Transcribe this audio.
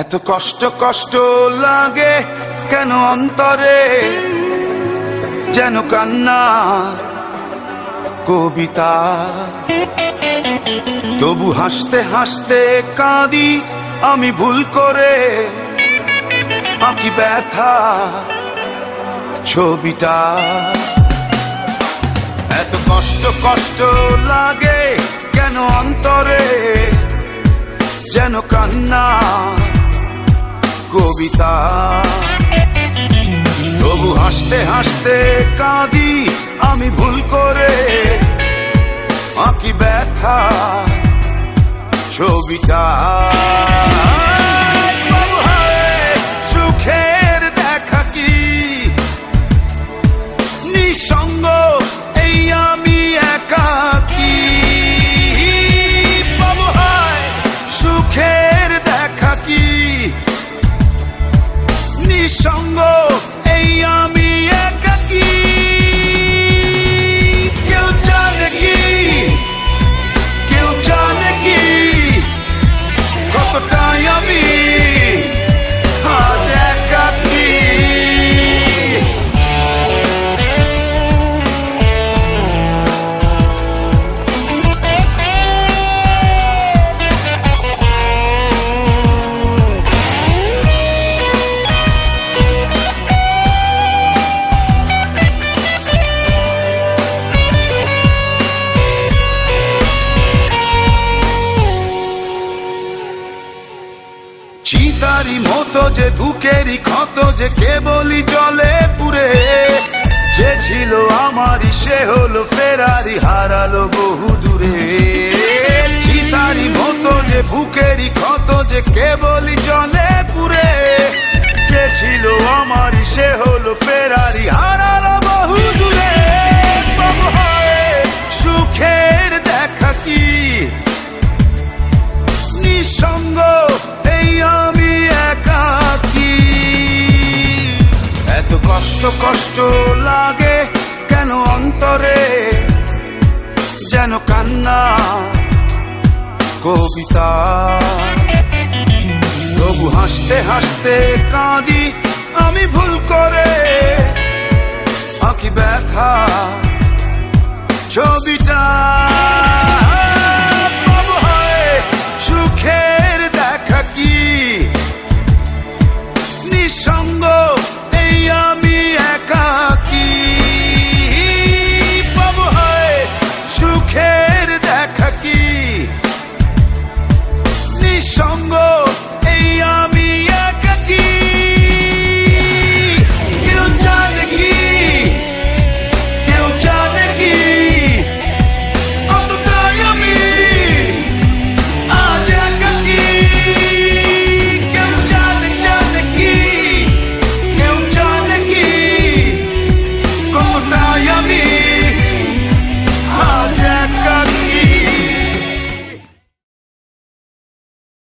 এত কষ্ট কষ্ট লাগে কেন অন্তরে, যেন কান্না কবিতা। তবু হাসতে হাসতে কাঁদি আমি ভুল করে, আঁকি ব্যথা ছবিটা। এত কষ্ট কষ্ট লাগে কেন অন্তরে, যেন কান্না কবিতা। তবু হাসতে হাসতে কাঁদি আমি ভুল করে, আঁকি ব্যথা ছবিটা। সুখের দেখা কি নিঃসঙ্গ এই আমি একাকী। বাবু হায় সুখের দেখা কি নিঃসঙ্গ এই আমি একাকী। কেউ জানে কি, কেউ জানে কি কতটাই আমি আজ একাকী। চিতারি মতো যে বুকেরই ক্ষত যে কেবলই জলে পুরে, যে ছিল আমারই সে হলো ফেরারি হারালো বহু দূরে। চিতারি মতো যে বুকেরই ক্ষত যে কেবলই জলে পুরে, যে ছিল আমারই সে হলো ফেরারি হারালো বহু দূরে। সুখের দেখা কি নিঃসঙ্গ এই আমি একাকী। এত কষ্ট কষ্ট লাগে কেন অন্তরে, যেন কান্না কবিতা। তবু হাসতে হাসতে কাঁদি আমি ভুল করে, আঁকি ব্যথা ছবিটা।